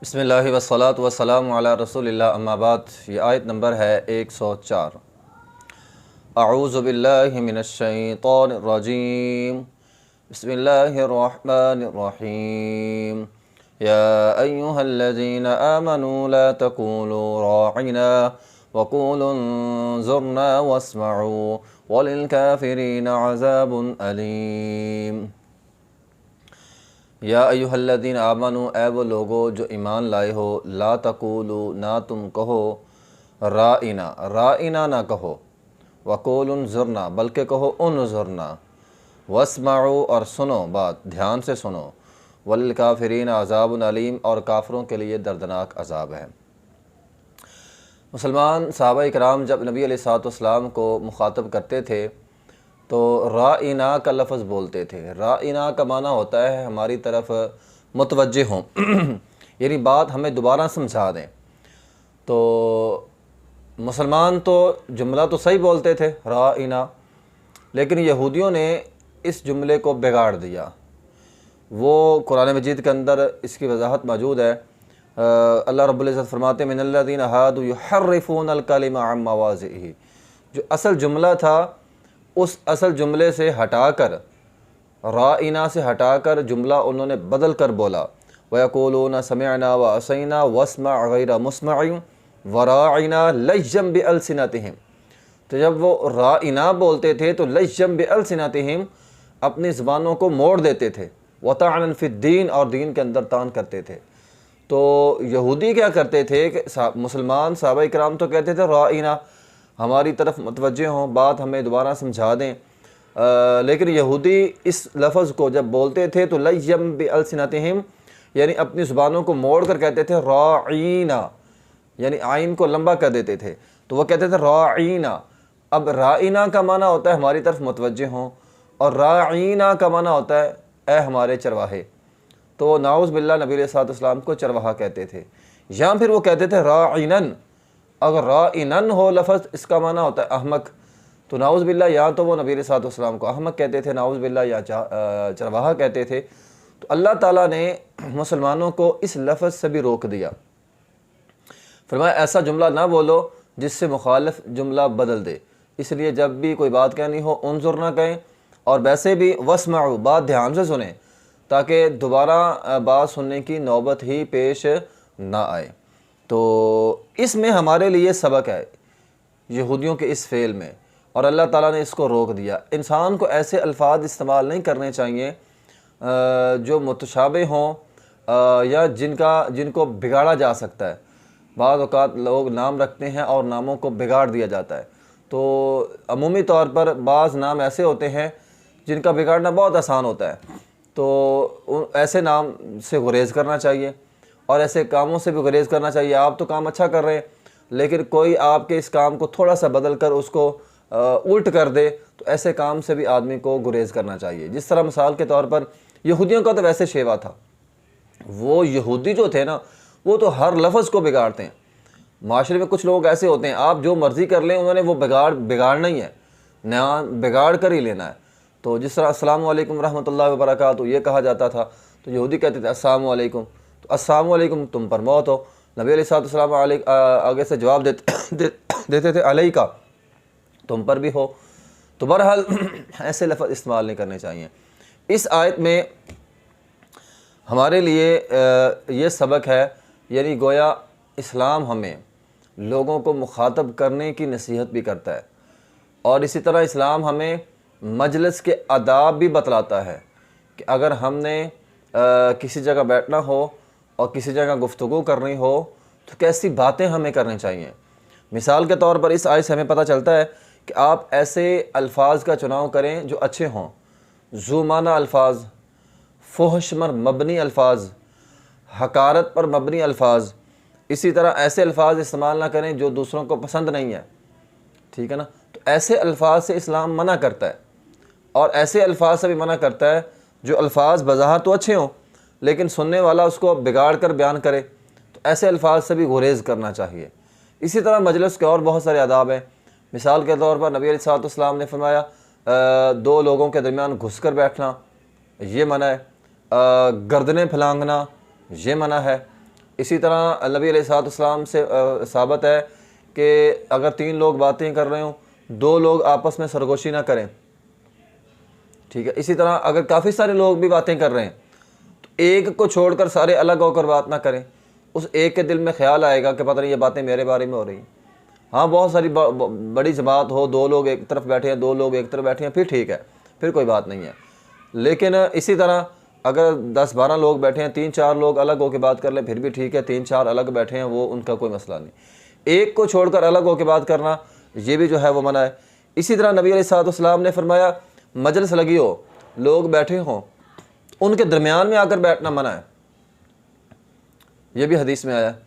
بسم اللہ والصلاة والسلام علی رسول اللہ، اما بعد۔ یہ آیت نمبر ہے 104۔ اعوذ باللہ من الشیطان الرجیم، بسم اللہ الرحمن الرحیم۔ یا ایہا الذین آمنوا لا تقولوا راعنا وقولوا انظرنا واسمعوا وللکافرین عذاب علیم۔ یا ایہا الذین آمنوا، اے وہ لوگو جو ایمان لائے ہو، لا تقولوا، نہ تم کہو، رائنا، رائنا نہ کہو، وقولوا انظرنا، بلکہ کہو انظرنا، واسمعوا، اور سنو بات، دھیان سے سنو، وللکافرین عذاب علیم، اور کافروں کے لیے دردناک عذاب ہے۔ مسلمان صحابہ اکرام جب نبی علیہ الصلوۃ والسلام کو مخاطب کرتے تھے تو رائنا کا لفظ بولتے تھے۔ رائنا کا معنی ہوتا ہے ہماری طرف متوجہ ہوں، یعنی بات ہمیں دوبارہ سمجھا دیں۔ تو مسلمان تو جملہ تو صحیح بولتے تھے رائنا، لیکن یہودیوں نے اس جملے کو بگاڑ دیا۔ وہ قرآن مجید کے اندر اس کی وضاحت موجود ہے۔ اللہ رب العزت فرماتے ہیں من الذین ھادوا یحرفون الکلم عن مواضعہ، جو اصل جملہ تھا اس اصل جملے سے ہٹا کر، رائنا سے ہٹا کر جملہ انہوں نے بدل کر بولا۔ وَيَقُولُونَ سَمِعْنَا وَعَصَيْنَا وَاسْمَعْ غَيْرَ مُسْمَعٍ وَرَاعِنَا لَجًّا بِأَلْسِنَتِهِمْ، تو جب وہ رائنا بولتے تھے تو لَجًّا بِأَلْسِنَتِهِمْ، اپنی زبانوں کو موڑ دیتے تھے، وَطَعْنًا فِي الدِّينِ، اور دین کے اندر طعن کرتے تھے۔ تو یہودی کیا کرتے تھے کہ مسلمان صحابہ اکرام تو کہتے تھے رائنا، ہماری طرف متوجہ ہوں، بات ہمیں دوبارہ سمجھا دیں، لیکن یہودی اس لفظ کو جب بولتے تھے تو لَجًّا بِأَلْسِنَتِهِمْ، یعنی اپنی زبانوں کو موڑ کر کہتے تھے راعینا، یعنی عین کو لمبا کر دیتے تھے، تو وہ کہتے تھے راعینا۔ اب رائنا کا معنی ہوتا ہے ہماری طرف متوجہ ہوں، اور راعینا کا معنی ہوتا ہے اے ہمارے چرواہے۔ تو نعوذ باللہ نبی علیہ الصلوۃ والسلام کو چرواہا کہتے تھے، یا پھر وہ کہتے تھے راعنن۔ اگر رائنن ہو لفظ، اس کا معنی ہوتا ہے احمق، تو نعوذ باللہ یا تو وہ نبی علیہ الصلوۃ والسلام کو احمق کہتے تھے نعوذ باللہ، یا چرواہا کہتے تھے۔ تو اللہ تعالیٰ نے مسلمانوں کو اس لفظ سے بھی روک دیا، فرمایا ایسا جملہ نہ بولو جس سے مخالف جملہ بدل دے۔ اس لیے جب بھی کوئی بات کہنی ہو انظر نہ کہیں، اور ویسے بھی واسمعوا، بات دھیان سے سنیں تاکہ دوبارہ بات سننے کی نوبت ہی پیش نہ آئے۔ تو اس میں ہمارے لیے سبق ہے یہودیوں کے اس فعل میں، اور اللہ تعالیٰ نے اس کو روک دیا۔ انسان کو ایسے الفاظ استعمال نہیں کرنے چاہیے جو متشابہ ہوں یا جن کو بگاڑا جا سکتا ہے۔ بعض اوقات لوگ نام رکھتے ہیں اور ناموں کو بگاڑ دیا جاتا ہے، تو عمومی طور پر بعض نام ایسے ہوتے ہیں جن کا بگاڑنا بہت آسان ہوتا ہے، تو ایسے نام سے گریز کرنا چاہیے، اور ایسے کاموں سے بھی گریز کرنا چاہیے۔ آپ تو کام اچھا کر رہے ہیں، لیکن کوئی آپ کے اس کام کو تھوڑا سا بدل کر اس کو الٹ کر دے، تو ایسے کام سے بھی آدمی کو گریز کرنا چاہیے۔ جس طرح مثال کے طور پر یہودیوں کا تو ویسے شیوا تھا، وہ یہودی جو تھے نا، وہ تو ہر لفظ کو بگاڑتے ہیں۔ معاشرے میں کچھ لوگ ایسے ہوتے ہیں، آپ جو مرضی کر لیں، انہوں نے وہ بگاڑنا ہی ہے، نیا بگاڑ کر ہی لینا ہے۔ تو جس طرح السلام علیکم ورحمۃ اللہ وبرکاتہ یہ کہا جاتا تھا، تو یہودی کہتے تھے السلام علیکم، تو السلام علیکم تم پر موت ہو۔ نبی علیہ الصلوۃ والسلام آگے سے جواب دیتے تھے علیکہ، تم پر بھی ہو۔ تو بہرحال ایسے لفظ استعمال نہیں کرنے چاہیے۔ اس آیت میں ہمارے لیے یہ سبق ہے، یعنی گویا اسلام ہمیں لوگوں کو مخاطب کرنے کی نصیحت بھی کرتا ہے، اور اسی طرح اسلام ہمیں مجلس کے آداب بھی بتلاتا ہے کہ اگر ہم نے کسی جگہ بیٹھنا ہو اور کسی جگہ گفتگو کرنی ہو تو کیسی باتیں ہمیں کرنی چاہیے۔ مثال کے طور پر اس آیت سے ہمیں پتہ چلتا ہے کہ آپ ایسے الفاظ کا چناؤ کریں جو اچھے ہوں، ذو معنی الفاظ، فحش پر مبنی الفاظ، حقارت پر مبنی الفاظ۔ اسی طرح ایسے الفاظ استعمال نہ کریں جو دوسروں کو پسند نہیں ہے، ٹھیک ہے نا۔ تو ایسے الفاظ سے اسلام منع کرتا ہے، اور ایسے الفاظ سے بھی منع کرتا ہے جو الفاظ بظاہر تو اچھے ہوں لیکن سننے والا اس کو بگاڑ کر بیان کرے، تو ایسے الفاظ سے بھی گریز کرنا چاہیے۔ اسی طرح مجلس کے اور بہت سارے آداب ہیں۔ مثال کے طور پر نبی علیہ الصلوۃ والسلام نے فرمایا دو لوگوں کے درمیان گھس کر بیٹھنا یہ منع ہے، گردنیں پھلانگنا یہ منع ہے، اسی طرح نبی علیہ السلام سے ثابت ہے کہ اگر 3 لوگ باتیں کر رہے ہوں 2 لوگ آپس میں سرگوشی نہ کریں، ٹھیک ہے۔ اسی طرح اگر کافی سارے لوگ بھی باتیں کر رہے ہیں تو ایک کو چھوڑ کر سارے الگ ہو کر بات نہ کریں، اس ایک کے دل میں خیال آئے گا کہ پتہ نہیں یہ باتیں میرے بارے میں ہو رہی ہیں۔ ہاں بہت ساری بڑی جماعت ہو، 2 لوگ ایک طرف بیٹھے ہیں 2 لوگ ایک طرف بیٹھے ہیں، پھر ٹھیک ہے، پھر کوئی بات نہیں ہے۔ لیکن اسی طرح اگر 10-12 لوگ بیٹھے ہیں 3-4 لوگ الگ ہو کے بات کر لیں پھر بھی ٹھیک ہے، 3-4 الگ بیٹھے ہیں وہ ان کا کوئی مسئلہ نہیں، ایک کو چھوڑ کر الگ ہو کے بات کرنا یہ بھی جو ہے وہ منع ہے۔ اسی طرح نبی علیہ السلام نے فرمایا مجلس لگی ہو، لوگ بیٹھے ہوں، ان کے درمیان میں آ کر بیٹھنا منع ہے، یہ بھی حدیث میں آیا ہے۔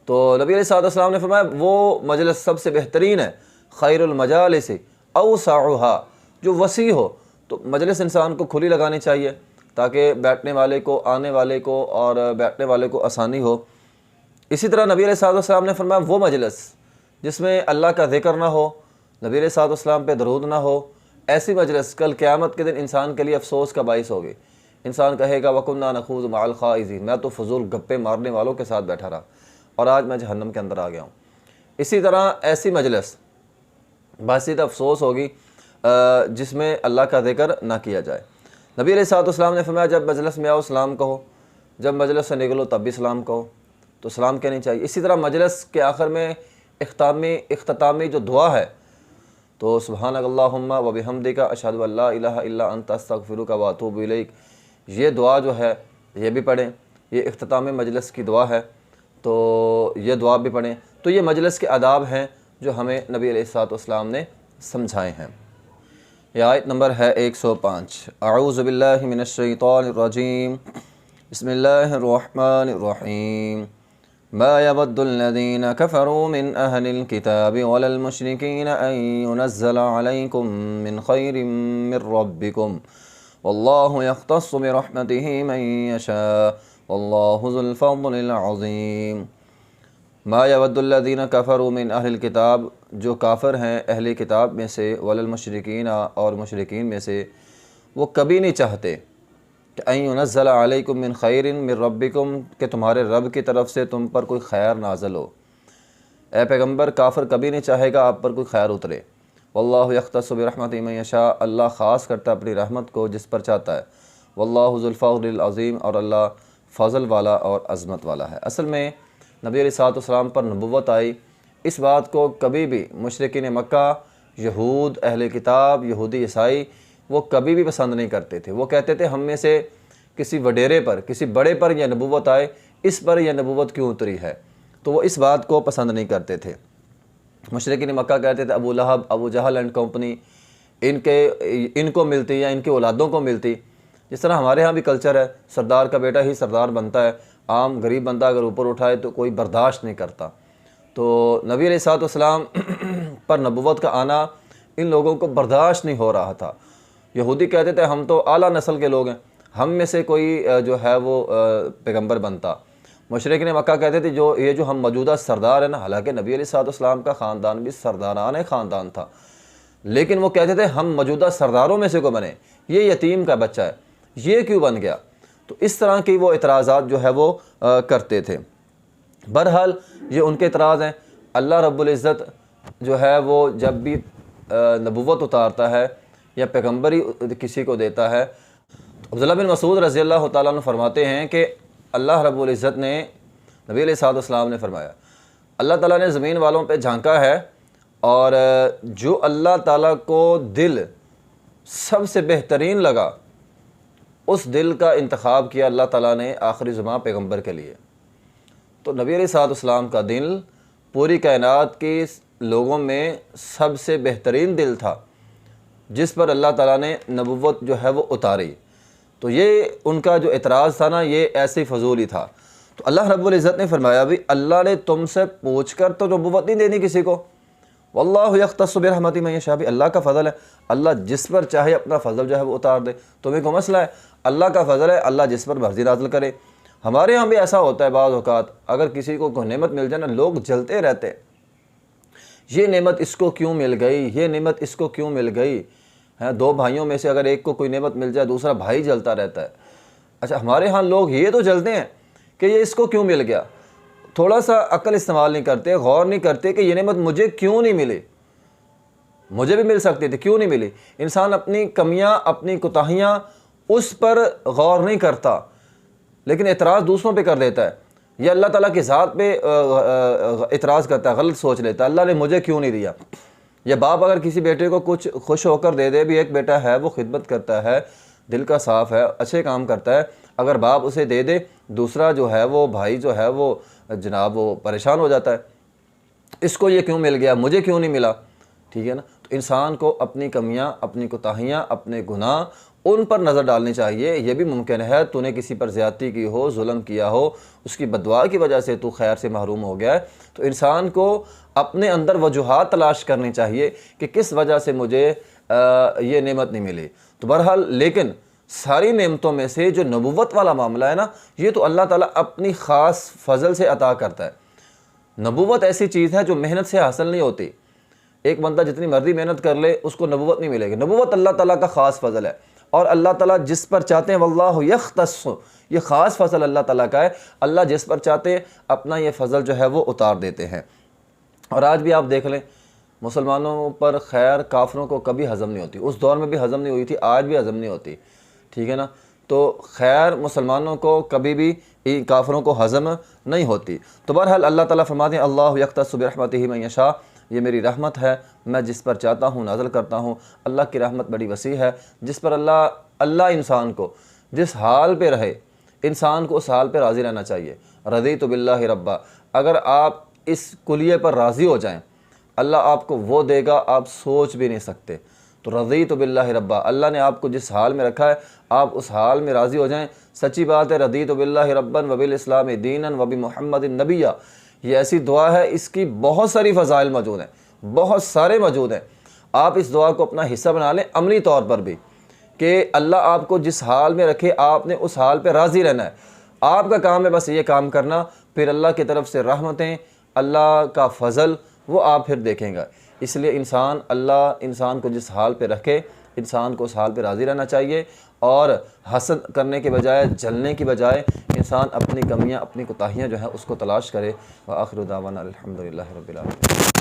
تو نبی علیہ السلام نے فرمایا وہ مجلس سب سے بہترین ہے، خیر المجالس اوسعها، جو وسیع ہو۔ تو مجلس انسان کو کھلی لگانی چاہیے تاکہ بیٹھنے والے کو، آنے والے کو اور بیٹھنے والے کو آسانی ہو۔ اسی طرح نبی علیہ السلام نے فرمایا وہ مجلس جس میں اللہ کا ذکر نہ ہو، نبی علیہ السلام پہ درود نہ ہو، ایسی مجلس کل قیامت کے دن انسان کے لیے افسوس کا باعث ہوگی۔ انسان کہے گا وَكُنَّا نَخُوضُ مَعَ الْخَائِضِينَ، میں تو فضول گپے مارنے والوں کے ساتھ بیٹھا رہا اور آج میں جہنم کے اندر آ گیا ہوں۔ اسی طرح ایسی مجلس باعث افسوس ہوگی جس میں اللہ کا ذکر نہ کیا جائے۔ نبی علیہ السلام نے فرمایا جب مجلس میں آؤ سلام کہو، جب مجلس سے نکلو تب بھی سلام کہو، تو سلام کہنی چاہیے۔ اسی طرح مجلس کے آخر میں اختتامی جو دعا ہے تو سبحانک اللہم و بحمدک اشہد ان لا الہ الا انت استغفرک و اتوب الیک، یہ دعا جو ہے یہ بھی پڑھیں، یہ اختتام مجلس کی دعا ہے تو یہ دعا بھی پڑھیں۔ تو یہ مجلس کے آداب ہیں جو ہمیں نبی علیہ السلام نے سمجھائے ہیں۔ یہ آیت نمبر ہے 105۔ اعوذ باللہ من الشیطان الرجیم، بسم اللہ الرحمن الرحیم۔ ما يود الذين كفروا من أهل الكتاب ولا المشركين أن ينزل عليكم من خير من ربكم والله يختص برحمته من يشاء والله ذو الفضل العظيم۔ ما يود الذين كفروا من أهل الكتاب، جو کافر ہیں اہل کتاب میں سے، ولا المشرکین، اور مشرکین میں سے، وہ کبھی نہیں چاہتے کہ ان ينزل علیکم من خیر من ربکم، کہ تمہارے رب کی طرف سے تم پر کوئی خیر نازل ہو۔ اے پیغمبر کافر کبھی نہیں چاہے گا آپ پر کوئی خیر اترے۔ واللہ یختص برحمتہ من یشاء، اللہ خاص کرتا اپنی رحمت کو جس پر چاہتا ہے۔ واللہ ذو الفضل العظیم، اور اللہ فضل والا اور عظمت والا ہے۔ اصل میں نبی علیہ السلام پر نبوت آئی، اس بات کو کبھی بھی مشرکین مکہ، یہود، اہل کتاب، یہودی عیسائی وہ کبھی بھی پسند نہیں کرتے تھے۔ وہ کہتے تھے ہم میں سے کسی وڈیرے پر، کسی بڑے پر یہ نبوت آئے، اس پر یہ نبوت کیوں اتری ہے، تو وہ اس بات کو پسند نہیں کرتے تھے۔ مشرکین مکہ کہتے تھے ابو لہب، ابو جہل اینڈ کمپنی ان کو ملتی یا ان کے اولادوں کو ملتی۔ جس طرح ہمارے ہاں بھی کلچر ہے، سردار کا بیٹا ہی سردار بنتا ہے، عام غریب بندہ اگر اوپر اٹھائے تو کوئی برداشت نہیں کرتا۔ تو نبی علیہ السلام پر نبوت کا آنا ان لوگوں کو برداشت نہیں ہو رہا تھا۔ یہودی کہتے تھے ہم تو اعلیٰ نسل کے لوگ ہیں، ہم میں سے کوئی جو ہے وہ پیغمبر بنتا۔ مشرکین مکہ کہتے تھے یہ جو ہم موجودہ سردار ہیں نا، حالانکہ نبی علیہ السلام کا خاندان بھی سرداران خاندان تھا، لیکن وہ کہتے تھے ہم موجودہ سرداروں میں سے کو بنے، یہ یتیم کا بچہ ہے، یہ کیوں بن گیا؟ تو اس طرح کی وہ اعتراضات جو ہے وہ کرتے تھے۔ بہرحال یہ ان کے اعتراض ہیں۔ اللہ رب العزت جو ہے وہ جب بھی نبوت اتارتا ہے یا پیغمبری کسی کو دیتا ہے، عبداللہ بن مسعود رضی اللہ تعالیٰ عنہ فرماتے ہیں کہ اللہ رب العزت نے، نبی علیہ السلام نے فرمایا اللہ تعالیٰ نے زمین والوں پہ جھانکا ہے اور جو اللہ تعالیٰ کو دل سب سے بہترین لگا اس دل کا انتخاب کیا اللہ تعالیٰ نے آخری زمان پیغمبر کے لیے۔ تو نبی علیہ السلام کا دل پوری کائنات کی لوگوں میں سب سے بہترین دل تھا جس پر اللہ تعالیٰ نے نبوت جو ہے وہ اتاری۔ تو یہ ان کا جو اعتراض تھا نا، یہ ایسے فضول ہی تھا۔ تو اللہ رب العزت نے فرمایا بھی اللہ نے تم سے پوچھ کر تو نبوت نہیں دینی کسی کو، واللہ یختص برحمتہ من یشاء، اللہ کا فضل ہے، اللہ جس پر چاہے اپنا فضل جو ہے وہ اتار دے۔ تمہیں کوئی مسئلہ ہے؟ اللہ کا فضل ہے، اللہ جس پر مرضی نازل کرے۔ ہمارے ہاں بھی ایسا ہوتا ہے بعض اوقات، اگر کسی کو کوئی نعمت مل جائے نا، لوگ جلتے رہتے، یہ نعمت اس کو کیوں مل گئی، یہ نعمت اس کو کیوں مل گئی۔ دو بھائیوں میں سے اگر ایک کو کوئی نعمت مل جائے دوسرا بھائی جلتا رہتا ہے۔ اچھا ہمارے ہاں لوگ یہ تو جلتے ہیں کہ یہ اس کو کیوں مل گیا، تھوڑا سا عقل استعمال نہیں کرتے، غور نہیں کرتے کہ یہ نعمت مجھے کیوں نہیں ملی، مجھے بھی مل سکتی تھی، کیوں نہیں ملی۔ انسان اپنی کمیاں، اپنی کوتاہیاں اس پر غور نہیں کرتا، لیکن اعتراض دوسروں پہ کر دیتا ہے، یا اللہ تعالیٰ کی ذات پہ اعتراض کرتا ہے، غلط سوچ لیتا ہے، اللہ نے مجھے کیوں نہیں دیا۔ یا باپ اگر کسی بیٹے کو کچھ خوش ہو کر دے دے، بھی ایک بیٹا ہے وہ خدمت کرتا ہے، دل کا صاف ہے، اچھے کام کرتا ہے، اگر باپ اسے دے دے، دوسرا جو ہے وہ بھائی جو ہے وہ جناب وہ پریشان ہو جاتا ہے، اس کو یہ کیوں مل گیا، مجھے کیوں نہیں ملا، ٹھیک ہے نا۔ تو انسان کو اپنی کمیاں، اپنی کوتاہیاں، اپنے گناہ، ان پر نظر ڈالنی چاہیے۔ یہ بھی ممکن ہے تو نے کسی پر زیادتی کی ہو، ظلم کیا ہو، اس کی بددعا کی وجہ سے تو خیر سے محروم ہو گیا ہے، تو انسان کو اپنے اندر وجوہات تلاش کرنی چاہیے کہ کس وجہ سے مجھے یہ نعمت نہیں ملی۔ تو بہرحال لیکن ساری نعمتوں میں سے جو نبوت والا معاملہ ہے نا، یہ تو اللہ تعالیٰ اپنی خاص فضل سے عطا کرتا ہے۔ نبوت ایسی چیز ہے جو محنت سے حاصل نہیں ہوتی۔ ایک بندہ جتنی مرضی محنت کر لے اس کو نبوت نہیں ملے گی۔ نبوت اللہ تعالیٰ کا خاص فضل ہے، اور اللہ تعالیٰ جس پر چاہتے ہیں واللہ یختص، یہ خاص فضل اللہ تعالیٰ کا ہے۔ اللہ جس پر چاہتے ہیں اپنا یہ فضل جو ہے وہ اتار دیتے ہیں۔ اور آج بھی آپ دیکھ لیں مسلمانوں پر خیر کافروں کو کبھی ہضم نہیں ہوتی، اس دور میں بھی ہضم نہیں ہوئی تھی، آج بھی ہضم نہیں ہوتی، ٹھیک ہے نا۔ تو خیر مسلمانوں کو کبھی بھی کافروں کو ہضم نہیں ہوتی۔ تو بہرحال اللہ تعالیٰ فرماتے ہیں اللہ یختص برحمتہ من یشاء، یہ میری رحمت ہے، میں جس پر چاہتا ہوں نازل کرتا ہوں۔ اللہ کی رحمت بڑی وسیع ہے، جس پر اللہ انسان کو جس حال پہ رہے، انسان کو اس حال پہ راضی رہنا چاہیے۔ رضیت باللہ ربا، اگر آپ اس کلیے پر راضی ہو جائیں، اللہ آپ کو وہ دے گا آپ سوچ بھی نہیں سکتے۔ تو رضیت باللہ ربا، اللہ نے آپ کو جس حال میں رکھا ہے آپ اس حال میں راضی ہو جائیں۔ سچی بات ہے، رضیت باللہ ربا وبالاسلام دینا وبمحمد نبیّ، یہ ایسی دعا ہے، اس کی بہت ساری فضائل موجود ہیں، بہت سارے موجود ہیں۔ آپ اس دعا کو اپنا حصہ بنا لیں عملی طور پر بھی، کہ اللہ آپ کو جس حال میں رکھے آپ نے اس حال پہ راضی رہنا ہے۔ آپ کا کام ہے بس یہ کام کرنا، پھر اللہ کی طرف سے رحمتیں، اللہ کا فضل وہ آپ پھر دیکھیں گا۔ اس لیے اللہ انسان کو جس حال پہ رکھے انسان کو اس حال پہ راضی رہنا چاہیے، اور حسد کرنے کے بجائے، جلنے کی بجائے انسان اپنی کمیاں، اپنی کوتاہیاں جو ہیں اس کو تلاش کرے۔ وآخر دعوانا الحمدللہ رب العالمین۔